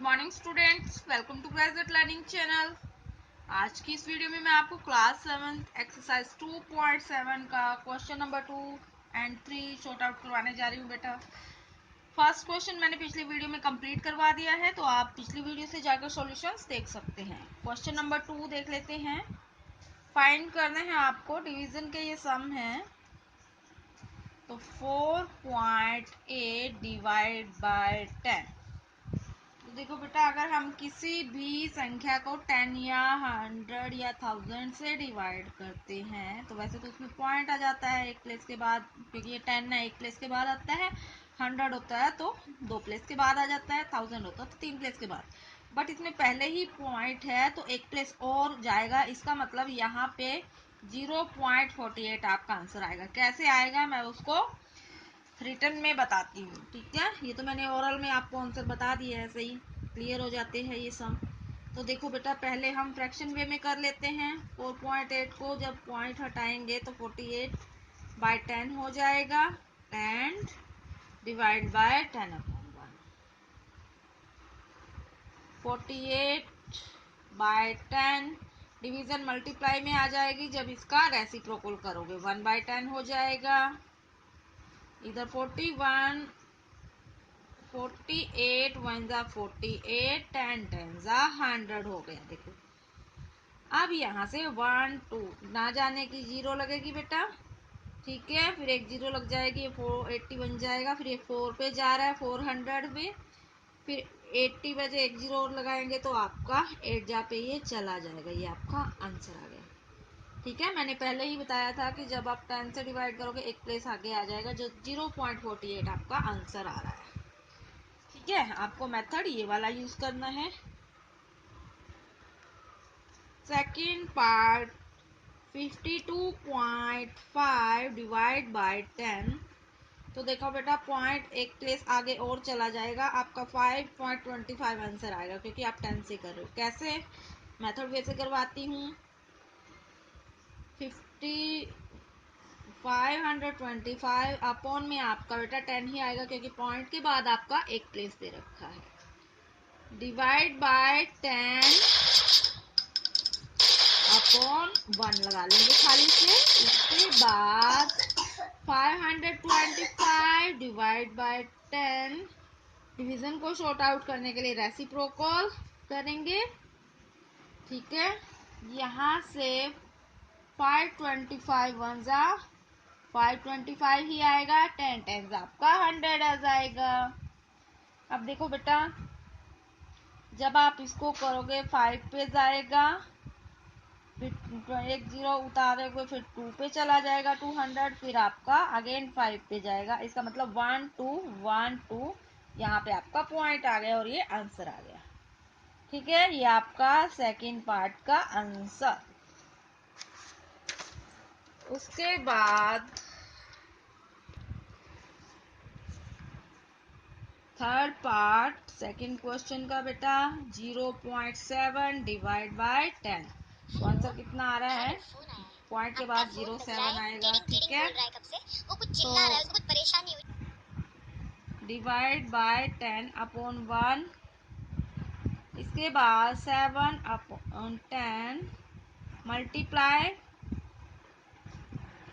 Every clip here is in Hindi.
Morning students, welcome to graduate learning channel. आज की इस वीडियो में मैं आपको क्लास 7 एक्सरसाइज 2.7 का question number 2 and 3 short out करवाने जा रही हूँ बेटा। फर्स्ट क्वेश्चन मैंने पिछली वीडियो में कंप्लीट करवा दिया है, तो आप पिछली वीडियो से जाकर सॉल्यूशंस देख सकते हैं। क्वेश्चन नंबर 2 देख लेते हैं। फाइंड करने हैं आपको, डिवीजन के ये सम है। तो 4.8 डिवाइड बाय 10। तो देखो बेटा, अगर हम किसी भी संख्या को 10 या 100 या 1000 से डिवाइड करते हैं तो वैसे तो उसमें पॉइंट आ जाता है एक प्लेस के बाद, क्योंकि ये 10 ना एक प्लेस के बाद आता है, 100 होता है तो 2 प्लेस के बाद आ जाता है, 1000 होता है तो 3 प्लेस के बाद। बट इसमें पहले ही पॉइंट है तो एक प्लेस और जाएगा, इसका मतलब यहाँ पे 0.48 आपका आंसर आएगा। कैसे आएगा मैं उसको रिटर्न में बताती हूँ, ठीक है। ये तो मैंने ओरल में आपको आंसर बता दिया है, सही क्लियर हो जाते हैं ये सम। तो देखो बेटा, पहले हम फ्रैक्शन वे में कर लेते हैं। 4.8 को जब पॉइंट हटाएंगे तो 48 बाय 10 हो जाएगा and divide by 10/1। 48 by 10 division multiply में आ जाएगी जब इसका रेसिप्रोकल करोगे, 1/10 हो जाएगा। इधर 48 1 जा 48, 10 जा 100 हो गया। देखो अब यहाँ से 1 2 ना जाने की 0 लगेगी बेटा, ठीक है। फिर एक 0 लग जाएगी, 480 बन जाएगा। फिर ये 4 पे जा रहा है 400 में, फिर 80 बजे एक 0 और लगाएंगे तो आपका 8 जा पे ये चला जाएगा। ये आपका आंसर आ गया, ठीक है। मैंने पहले ही बताया था कि जब आप 10 से डिवाइड करोगे एक प्लेस आगे आ जाएगा, जो 0.48 आपका आंसर आ रहा है, ठीक है। आपको मेथड ये वाला यूज करना है। Second part 52.5 divide by 10। तो देखो बेटा, पॉइंट एक प्लेस आगे और चला जाएगा, आपका 5.25 आंसर आएगा, क्योंकि आप 10 से कर रहे हो। कैसे? मेथड वे से करवाती हूँ। 525 अपॉन में आपका बेटा 10 ही आएगा, क्योंकि पॉइंट के बाद आपका एक प्लेस दे रखा है। डिवाइड बाय 10 अपॉन 1 लगा लेंगे खाली से। उसके बाद 525 डिवाइड बाय 10 डिवीजन को शॉर्ट आउट करने के लिए रेसिप्रोकल करेंगे, ठीक है। यहाँ से 525 1 जा 525 ही आएगा, 10 10 आपका 100 आ जाएगा। अब देखो बेटा, जब आप इसको करोगे 5 पे जाएगा, फिर एक 0 उतारोगे, फिर 2 पे चला जाएगा 200, फिर आपका अगेन 5 पे जाएगा। इसका मतलब 1 2 1 2 यहाँ पे आपका पॉइंट आ गया और ये आंसर आ गया, ठीक है। ये आपका सेकंड पार्ट का आंसर। उसके बाद थर्ड पार्ट सेकंड क्वेश्चन का बेटा 0.7 डिवाइड बाय 10। तो आंसर कितना आ रहा है? पॉइंट के बाद 0.7 आएगा, ठीक है। तो डिवाइड बाय 10 अपॉन 1, इसके बाद 7 अपॉन 10 मल्टीप्लाई,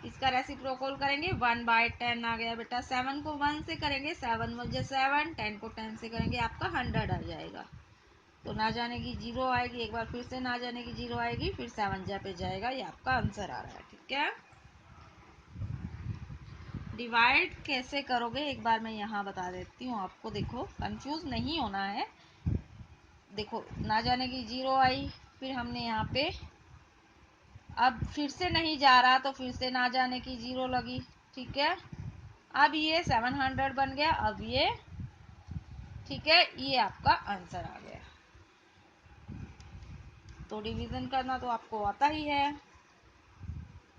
इसका रेसिप्रोकल करेंगे, 1/10 आ गया बेटा। 7 को 1 से करेंगे, 7 1 7, 10 को 10 से करेंगे, आपका 100 आ जाएगा। तो ना जाने की 0 आएगी, एक बार फिर से ना जाने की 0 आएगी, फिर 7 जा पे जाएगा। ये आपका आंसर आ रहा है, ठीक है। डिवाइड कैसे करोगे एक बार मैं यहाँ बता देती हूँ आपको। देखो, कंफ्यूज नहीं होना है। देखो, ना जाने की 0 आई, फिर हमने यहाँ पे अब फिर से नहीं जा रहा तो फिर से ना जाने की 0 लगी, ठीक है। अब ये 700 बन गया, अब ये, ठीक है। ये आपका आंसर आ गया। तो डिवीजन करना तो आपको आता ही है।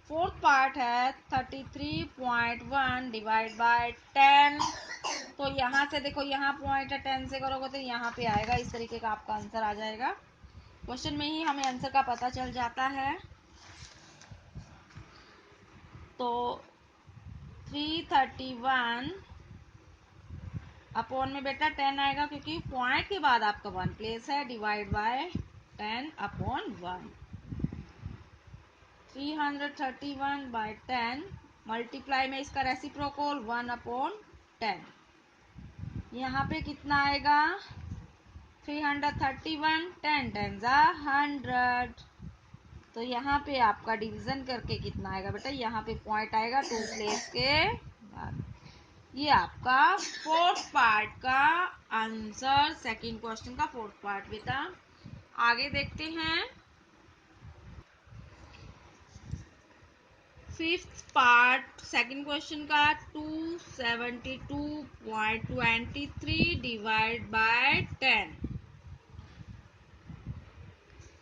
फोर्थ पार्ट है 33.1 डिवाइड बाय 10। तो यहाँ से देखो, यहाँ पॉइंट है, 10 से करोगे तो यहाँ पे आएगा, इस तरीके का आपका आंसर आ जाएगा। क्वेश्चन में ही हमें आंसर का पता चल जाता है। तो 331 अपॉन में बेटा 10 आएगा क्योंकि पॉइंट के बाद आपका 1 प्लेस है, divide by 10 upon 1। 331 by 10 multiply में इसका रेसिप्रोकल 1 अपॉन 10। यहाँ पे कितना आएगा 331, 10 10 100। तो यहाँ पे आपका डिवीजन करके कितना आएगा बेटा, यहाँ पे पॉइंट आएगा 2 प्लेस के बाद। ये आपका फोर्थ पार्ट का आंसर, सेकंड क्वेश्चन का फोर्थ पार्ट बेटा। आगे देखते हैं फिफ्थ पार्ट सेकंड क्वेश्चन का। 272.23 डिवाइड बाय 10।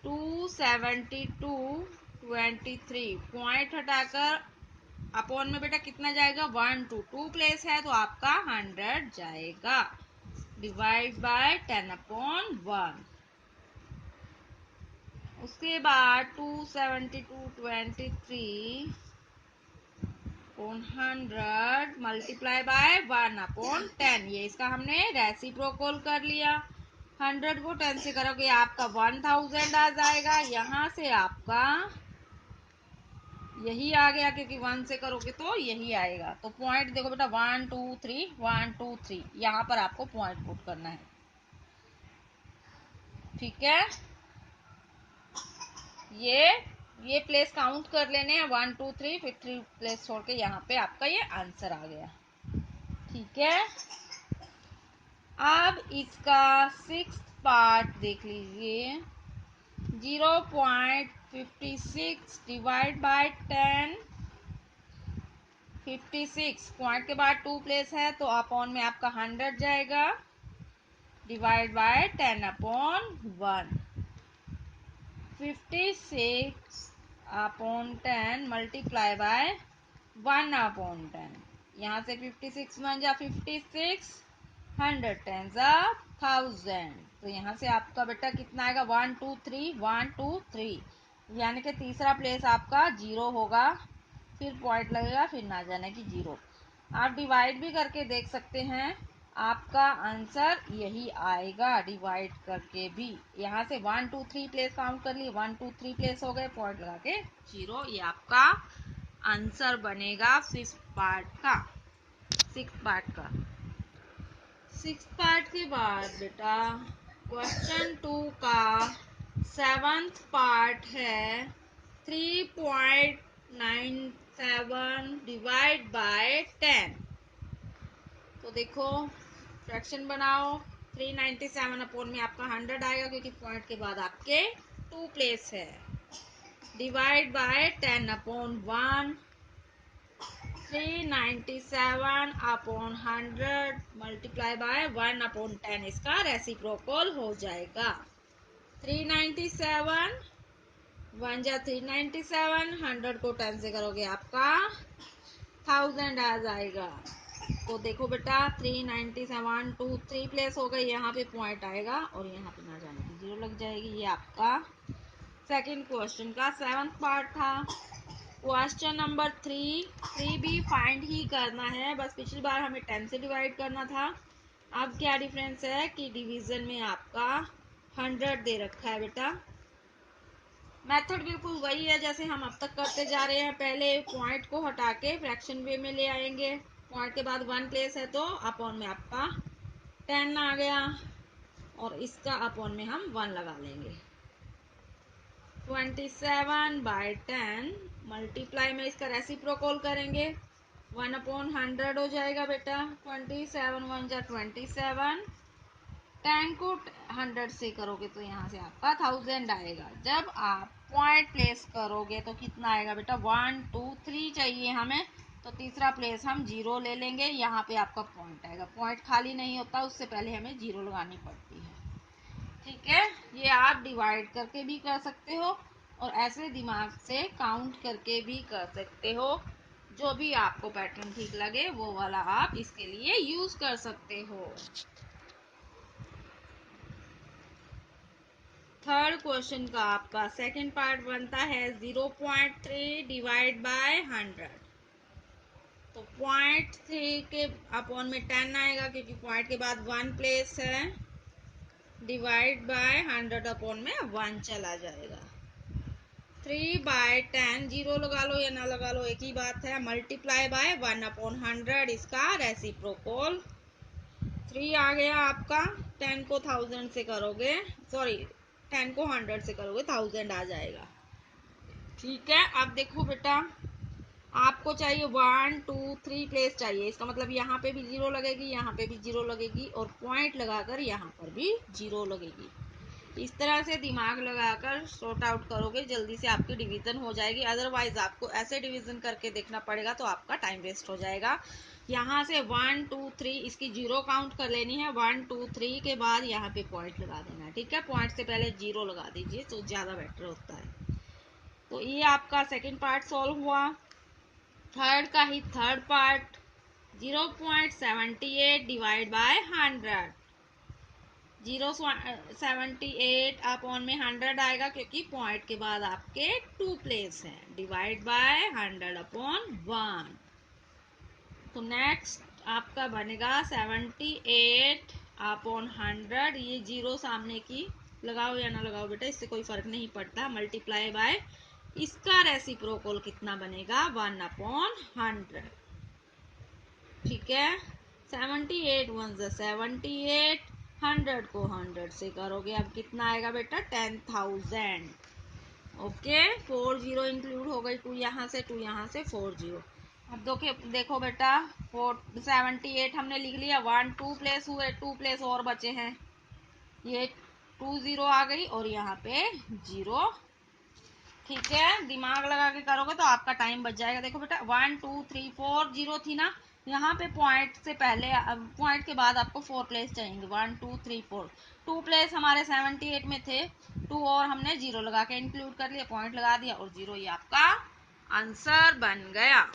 272.23 पॉइंट हटाकर अपॉन में बेटा कितना जाएगा 1 2 प्लेस है तो आपका 100 जाएगा, डिवाइड बाय 10 अपॉन 1। उसके बाद 272.23 अपॉन 100 मल्टीप्लाई बाय 1 अपॉन 10। ये इसका हमने रेसिप्रोकल कर लिया। 100 को 10 से करोगे आपका 1000 आ जाएगा। यहाँ से आपका यही आ गया क्योंकि 1 से करोगे तो यही आएगा। तो पॉइंट देखो बेटा 1 2 3 1 2 3, यहाँ पर आपको पॉइंट पुट करना है। ठीक है, ये प्लेस काउंट कर लेने हैं 1 2 3, फिर 3 प्लेस छोड़ के यहाँ पे आपका ये आंसर आ गया। ठीक है, अब इसका सिक्स्थ पार्ट देख लीजिए। 0.56 डिवाइड बाय 10। 56 पॉइंट के बाद 2 प्लेस है तो अपॉन में आपका 100 जाएगा, divide by 10 upon 1। 56 upon 10 multiply by 1 upon 10। यहाँ से 56 बन जा 56, 100 10 1000। तो यहाँ से आपका बेटा कितना आएगा 1 2 3 1 2 3, यानी कि तीसरा प्लेस आपका 0 होगा, फिर पॉइंट लगेगा, फिर ना जाने की 0। आप डिवाइड भी करके देख सकते हैं, आपका आंसर यही आएगा डिवाइड करके भी। यहाँ से 1 2 3 प्लेस काउंट कर लिए, 1 2 3 प्लेस हो गए, पॉइंट लगा के 0। ये आपका आंसर बनेगा सिक्स पार्ट का। सिक्स पार्ट के बाद बेटा क्वेश्चन 2 का सेवंथ पार्ट है। 3.97 डिवाइड बाय 10। तो देखो फ्रैक्शन बनाओ। 397 अपॉन में आपका 100 आएगा क्योंकि पॉइंट के बाद आपके 2 प्लेस है, divide by 10 upon 1। 397 upon 100 multiply by 1 upon 10, इसका रेसिप्रोकल हो जाएगा। 397 1 जा 397, 100 को 10 से करोगे आपका 1000 आ जाएगा। तो देखो बेटा 397 2 3 प्लेस हो गई, यहाँ पे पॉइंट आएगा और यहाँ पे ना जाने की 0 लग जाएगी। ये आपका सेकंड क्वेश्चन का सेवंथ पार्ट था। क्वेश्चन नंबर 3 भी फाइंड ही करना है, बस पिछली बार हमें 10 से डिवाइड करना था। अब क्या डिफरेंस है कि डिवीजन में आपका 100 दे रखा है बेटा। मेथड बिल्कुल वही है जैसे हम अब तक करते जा रहे हैं। पहले पॉइंट को हटा के फ्रैक्शन वे में ले आएंगे, पॉइंट के बाद 1 प्लेस है तो अपॉन में आपका 10 आ गया और इसका अपॉन में हम 1 लगा लेंगे। 27 बाय 10 मल्टीप्लाई में इसका रेसिप्रोकल करेंगे, 1 अपॉन 100 हो जाएगा बेटा। 27 1 जा 27, 10 को 100 से करोगे तो यहाँ से आपका 1000 आएगा। जब आप पॉइंट प्लेस करोगे तो कितना आएगा बेटा 1 2 3 चाहिए हमें, तो तीसरा प्लेस हम 0 ले लेंगे, यहाँ पे आपका पॉइंट आएगा। पॉइंट खाली नहीं होता, उससे पहले हमें 0 लगानी पड़ती है। ठीक है, ये आप डिवाइड करके भी कर सकते हो और ऐसे दिमाग से काउंट करके भी कर सकते हो। जो भी आपको पैटर्न ठीक लगे वो वाला आप इसके लिए यूज कर सकते हो। थर्ड क्वेश्चन का आपका सेकंड पार्ट बनता है 0.3 डिवाइड बाय 100। तो 0.3 के अपॉन में 10 आएगा क्योंकि पॉइंट के बाद 1 प्लेस है, डिवाइड बाय 100 अपॉन में 1 चला जाएगा। 3/10, जीरो लगा लो या ना लगा लो एक ही बात है, मल्टीप्लाई बाय 1 अपॉन 100, इसका रेसिप्रोकल 3 आ गया आपका। 10 को 1000 से करोगे, सॉरी 10 को 100 से करोगे 1000 आ जाएगा। ठीक है, अब देखो बेटा, आपको चाहिए 1 2 3 प्लेस चाहिए, इसका मतलब यहाँ पे भी जीरो लगेगी, यहाँ पे भी जीरो लगेगी, और पॉइंट लगाकर यहाँ पर भी जीरो लगेगी। इस तरह से दिमाग लगाकर सॉर्ट आउट करोगे, जल्दी से आपकी डिवीजन हो जाएगी। अदरवाइज आपको ऐसे डिवीजन करके देखना पड़ेगा तो आपका टाइम वेस्ट हो जाएगा। यहाँ से 1 2 3 इसकी जीरो काउंट कर लेनी है, 1 2 3 के बाद यहाँ पे पॉइंट लगा देना है। ठीक है, पॉइंट से पहले जीरो लगा दीजिए तो ज्यादा बेटर होता है। तो ये आपका सेकेंड पार्ट सॉल्व हुआ। थर्ड का ही third part, 0.78 divide by 100। 0.78 upon में 100 आएगा क्योंकि पॉइंट के बाद आपके 2 प्लेस है, डिवाइड बाय 100 अपॉन 1। तो नेक्स्ट आपका बनेगा 78 अपॉन 100। ये जीरो सामने की लगाओ या ना लगाओ बेटा, इससे कोई फर्क नहीं पड़ता, मल्टीप्लाई बाय इसका रेसिप्रोकल कितना बनेगा, 1 अपॉन 100। ठीक है, 78 1 78, 100 को 100 से करोगे, अब कितना आएगा बेटा, 10,000। ओके, 4 जीरो इंक्लूड हो गई, 2 यहाँ से 2 यहाँ से, 4 जीरो। अब देखो बेटा, 78 हमने लिख लिया, 1 2 प्लेस हुए, 2 प्लेस और बचे हैं, ये 2 जीरो आ गई और यहाँ पे जीरो। ठीक है, दिमाग लगा के करोगे तो आपका टाइम बच जाएगा। देखो बेटा, 1 2 3 4 जीरो थी ना, यहाँ पे पॉइंट से पहले, पॉइंट के बाद आपको 4 प्लेस चाहिए, 1 2 3 4। 2 प्लेस हमारे 78 में थे, 2 और हमने जीरो लगा के इंक्लूड कर लिया, पॉइंट लगा दिया और जीरो, ये आपका आंसर बन गया।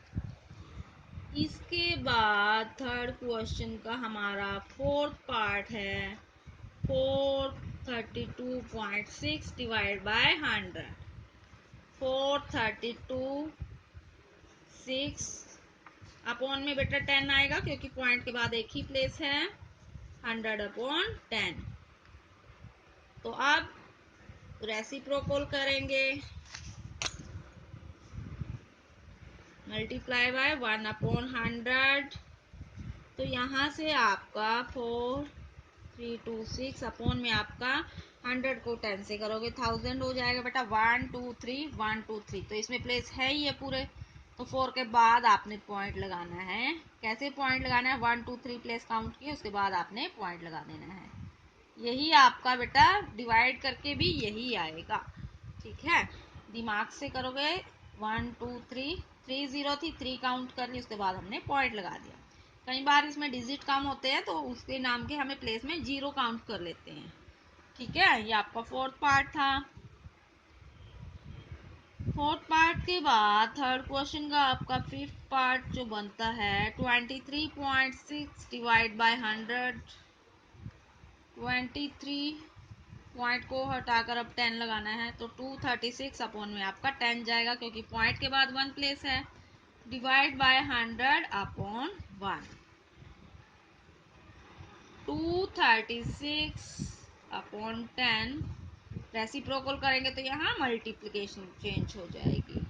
इसके बाद थर्ड क्वेश्चन का हमारा फोर्थ पार्ट है, 432.6 डिवाइड बाय 100। 432.6 अपॉन में बेटा 10 आएगा क्योंकि पॉइंट के बाद एक ही प्लेस है, 100 अपॉन 10। तो अब रेसिप्रोकल करेंगे, मल्टीप्लाई बाय 1 अपॉन 100। तो यहाँ से आपका 4326 अपॉन में आपका 100 को 10 से करोगे 1000 हो जाएगा बेटा, 1 2 3 1 2 3। तो इसमें प्लेस है ही है पूरे, तो 4 के बाद आपने पॉइंट लगाना है। कैसे पॉइंट लगाना है, 1 2 3 प्लेस काउंट किए, उसके बाद आपने पॉइंट लगा देना है। यही आपका बेटा डिवाइड करके भी यही आएगा। ठीक है, दिमाग से करोगे, 1 2 3, 3 जीरो थी, 3 काउंट कर ली, उसके बाद हमने पॉइंट लगा दिया। कई बार इसमें डिजिट कम होते हैं तो उसके नाम के हमें प्लेस में जीरो काउंट कर लेते हैं। ठीक है, ये आपका फोर्थ पार्ट था। फोर्थ पार्ट के बाद थर्ड क्वेश्चन का आपका फिफ्थ पार्ट जो बनता है, 23.6 डिवाइड बाय 100। 23 पॉइंट को हटाकर अब 10 लगाना है, तो 236 अपॉन में आपका 10 जाएगा क्योंकि पॉइंट के बाद 1 प्लेस है, divide by 100 upon 1। 236 upon 10, reciprocal करेंगे तो यहाँ मल्टीप्लिकेशन चेंज हो जाएगी,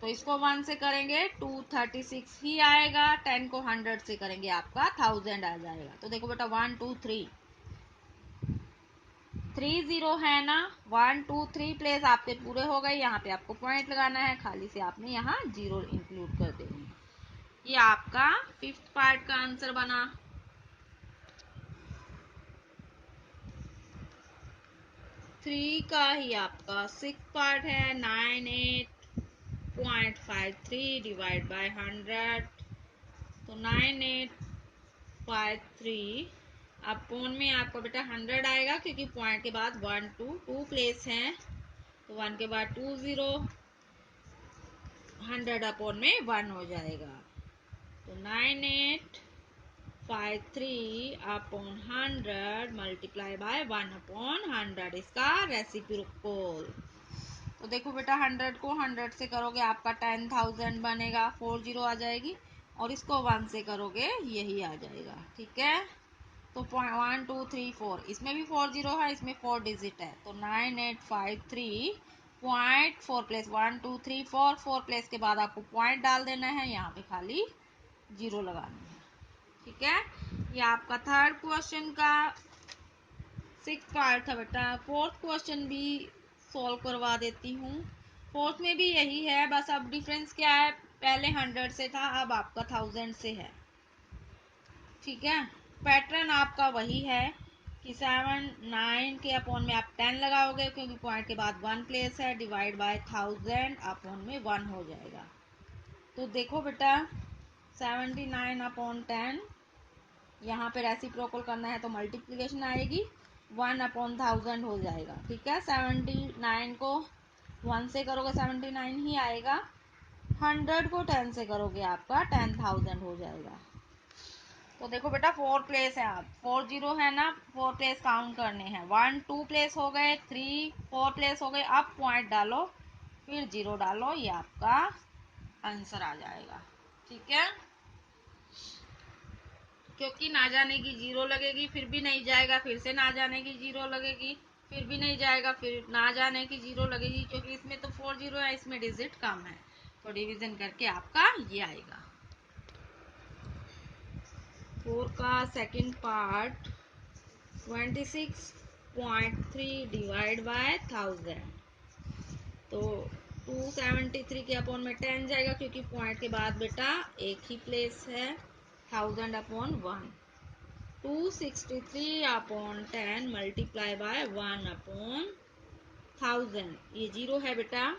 तो इसको 1 से करेंगे 236 ही आएगा, 10 को 100 से करेंगे आपका 1000 आ जाएगा। तो देखो बेटा, 1 2 3 3 जीरो है ना, 1 2 3 प्लेस आपके पूरे हो गए, यहाँ पे आपको पॉइंट लगाना है, खाली से आपने यहाँ जीरो इंक्लूड कर देनी है। ये आपका फिफ्थ पार्ट का आंसर बना। थ्री का ही आपका सिक्स पार्ट है, 98.53 डिवाइड बाय 100। तो 9853 अपॉन में आपका बेटा 100 आएगा क्योंकि पॉइंट के बाद 1 2 प्लेस है, तो 1 के बाद 2 जीरो, 100 अपॉन में 1 हो जाएगा। तो 9853 अपॉन 100 मल्टीप्लाई बाय 1 अपॉन 100, इसका रेसिप्रोकल। तो देखो बेटा, 100 को 100 से करोगे आपका 10,000 बनेगा, 4 जीरो आ जाएगी, और इसको 1 से करोगे यही आ जाएगा। ठीक है, तो 1 2 3 4, इसमें भी 4 जीरो है, इसमें 4 डिजिट है, तो 9853.4 प्लेस 1 2 3 4, 4 प्लेस के बाद आपको पॉइंट डाल देना है, यहाँ पे खाली जीरो लगानी है। ठीक है, ये आपका थर्ड क्वेश्चन का 6th पार्ट था बेटा। फोर्थ क्वेश्चन भी सॉल्व करवा देती हूँ। फोर्थ में भी यही है, बस अब डिफरेंस क्या है, पहले 100 से था, अब आपका 1000 से है। ठीक है, पैटर्न आपका वही है कि 7 9 के अपॉन में आप 10 लगाओगे, क्योंकि पॉइंट के बाद 1 प्लेस है, डिवाइड बाय 1000 अपॉन में 1 हो जाएगा। तो देखो बेटा 79 अपॉन 10, यहाँ पे रेसिप्रोकल करना है तो मल्टीप्लिकेशन आएगी, 1 अपॉन 1000 हो जाएगा। ठीक है, 79 को 1 से करोगे 79 ही आएगा, 100 को 10 से करोगे आपका 10,000 हो जाएगा। तो देखो बेटा 4 प्लेस है, आप 4 जीरो है ना, 4 प्लेस काउंट करने हैं, 1 2 प्लेस हो गए, 3 4 प्लेस हो गए, अब पॉइंट डालो फिर जीरो डालो, ये आपका आंसर आ जाएगा। ठीक है, क्योंकि ना जाने की जीरो लगेगी फिर भी नहीं जाएगा, फिर से ना जाने की जीरो लगेगी फिर भी नहीं जाएगा, फिर ना जाने की जीरो लगेगी, क्योंकि इसमें तो 4 जीरो है, इसमें डिजिट कम है, तो डिवीजन करके आपका ये आएगा। 4 का सेकंड पार्ट 26.3 डिवाइड बाय 1000, तो 273 के अपॉन में 10 जाएगा, क्योंकि पॉइंट के बाद बेटा एक ही प्लेस है, 1000 upon 1, 263 upon 10 multiply by 1 upon 1000, ये जीरो है बेटा।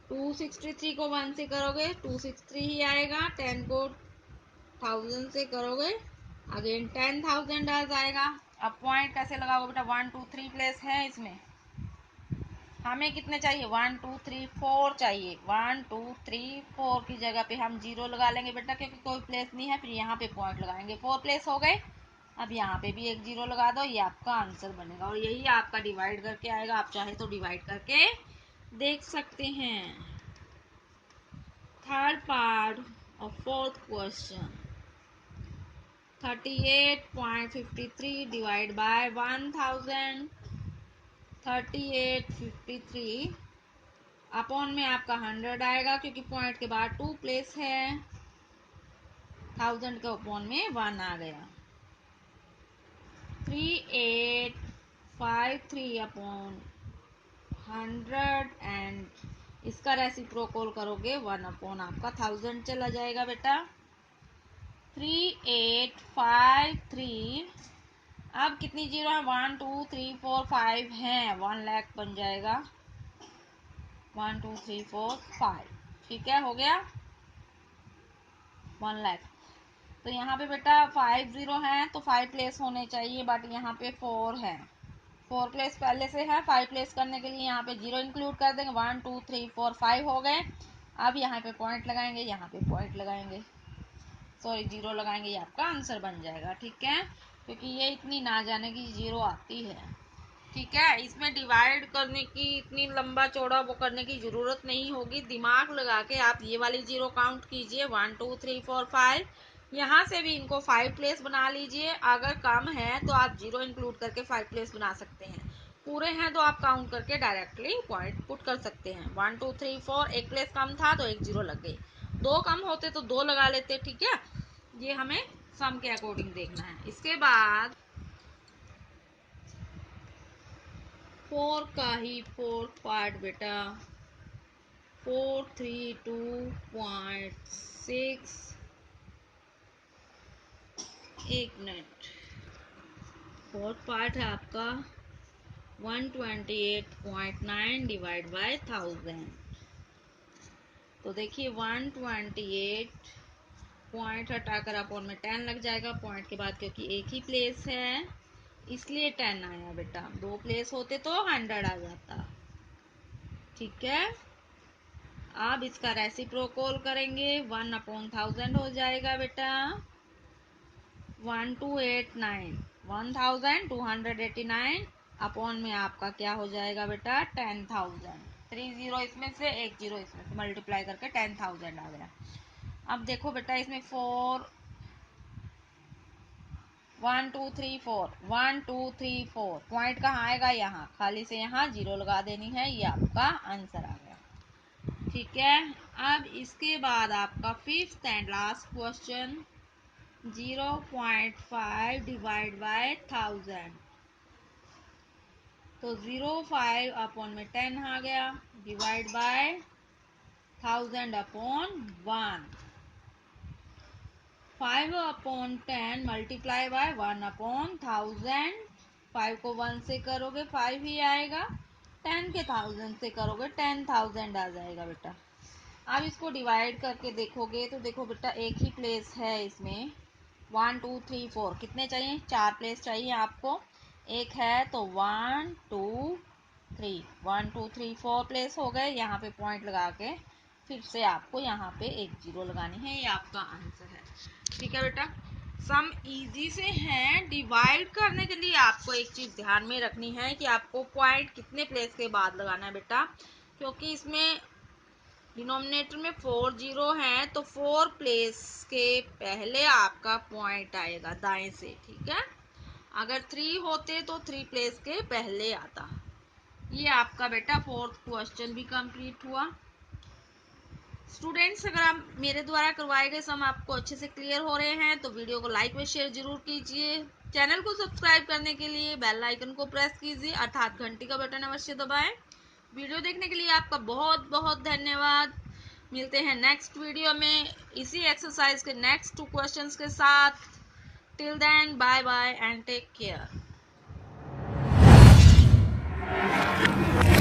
263 को 1 से करोगे 263 ही आएगा, 10 को 1000 से करोगे अगेन 10,000 आ जाएगा। अब पॉइंट कैसे लगाओगे बेटा, 1 2 3 प्लेस है इसमें, हमें कितने चाहिए 1 2 3 4 चाहिए, 1 2 3 4 की जगह पे हम जीरो लगा लेंगे बेटा, क्योंकि कोई प्लेस नहीं है, फिर यहाँ पे पॉइंट लगाएंगे, 4 प्लेस हो गए, अब यहाँ पे भी एक जीरो लगा दो, ये आपका आंसर बनेगा, और यही आपका डिवाइड करके आएगा। आप चाहे तो डिवाइड करके देख सकते हैं। Third part of fourth question 38.53 divide by 1000, 3853 upon में आपका 100 आएगा, क्योंकि पॉइंट के बाद 2 प्लेस है, 1000 के अपॉन में 1 आ गया, 3853 अपॉन 100 एंड इसका रेसिप्रोकल करोगे 1 अपॉन आपका 1000 चला जाएगा बेटा। 3853, अब कितनी जीरो है, 1 2 3 4 5 है, 1 लाख बन जाएगा, 1 2 3 4 5, ठीक है, हो गया 1 लाख। तो यहाँ पे बेटा 5 जीरो है तो 5 प्लेस होने चाहिए, बट यहाँ पे 4 है, 4 प्लेस पहले से है, 5 प्लेस करने के लिए यहाँ पे जीरो इंक्लूड कर देंगे, 1 2 3 4 5 हो गए। अब यहाँ पे पॉइंट लगाएंगे, यहाँ पे पॉइंट लगाएंगे, सॉरी जीरो लगाएंगे, ये आपका आंसर बन जाएगा। ठीक है, क्योंकि ये इतनी ना जाने की जीरो आती है। ठीक है, इसमें डिवाइड करने की इतनी लंबा चौड़ा वो करने की जरूरत नहीं होगी, दिमाग लगा के आप ये वाली जीरो काउंट कीजिए, 1 2 3 4 5, यहाँ से भी इनको 5 प्लेस बना लीजिए, अगर कम है तो आप जीरो इंक्लूड करके 5 प्लेस बना सकते हैं, पूरे हैं तो आप काउंट करके डायरेक्टली पॉइंट पुट कर सकते हैं। 1 2 3 4, एक प्लेस कम था तो एक जीरो लग गई, 2 कम होते तो 2 लगा लेते। ठीक है, ये हमें सम के अकॉर्डिंग देखना है। इसके बाद 4 का ही फोर्थ पार्ट बेटा 432.6, एक मिनट, फोर्थ पार्ट है आपका 128.9 डिवाइड बाय 1000, तो देखिए 128 पॉइंट हटाकर अपॉन में 10 लग जाएगा, पॉइंट के बाद क्योंकि एक ही प्लेस है इसलिए 10 आया बेटा, 2 प्लेस होते तो 100 आ जाता। ठीक है, अब इसका रेसिप्रोकल करेंगे, 1 अपॉन 1000 हो जाएगा बेटा, 1289, 1289 अपॉन में आपका क्या हो जाएगा बेटा 10,000, 3 जीरो इसमें से एक जीरो इसमें से मल्टीप्लाई करके 10,000 आ गया। अब देखो बेटा इसमें 4 1 2 3 4 1 2 3 4 पॉइंट कहाँ आएगा? यहाँ, खाली से यहाँ जीरो लगा देनी है। ये आपका आंसर आ गया। ठीक है, अब इसके बाद आपका fifth and last question 0.5 divide by 1000। तो 0.5 अपॉन में 10 आ गया, divide by 1000 upon 1। 5 upon 10 multiply by 1 upon 1000। 5 को 1 से करोगे 5 ही आएगा, 10 के 1000 से करोगे 10,000 आ जाएगा बेटा। अब इसको डिवाइड करके देखोगे तो देखो बेटा एक ही प्लेस है इसमें। 1 2 3 4 कितने चाहिए? 4 प्लेस चाहिए आपको। एक है तो 1 2 3 1 2 3 4 प्लेस हो गए। यहाँ पे पॉइंट लगा के फिर से आपको यहाँ पे एक जीरो लगानी है। ये आपका आंसर है। ठीक है बेटा, सम इजी से हैं। डिवाइड करने के लिए आपको एक चीज ध्यान में रखनी है कि आपको पॉइंट कितने प्लेस के बाद लगाना है बेटा, क्योंकि इसमें डिनोमिनेटर में 4 जीरो है तो 4 प्लेस के पहले आपका पॉइंट आएगा दाएं से। ठीक है, अगर 3 होते तो 3 प्लेस के पहले आता। ये आपका बेटा फोर्थ क्वेश्चन भी कंप्लीट हुआ। स्टूडेंट्स, अगर आप मेरे द्वारा करवाए गए सम आपको अच्छे से क्लियर हो रहे हैं तो वीडियो को लाइक व शेयर जरूर कीजिए। चैनल को सब्सक्राइब करने के लिए बेल आइकन को प्रेस कीजिए अर्थात घंटी का बटन अवश्य दबाएं। वीडियो देखने के लिए आपका बहुत बहुत धन्यवाद। मिलते हैं नेक्स्ट वीडियो में इसी एक्सरसाइज के नेक्स्ट 2 क्वेश्चंस के साथ। Till then bye bye and take care.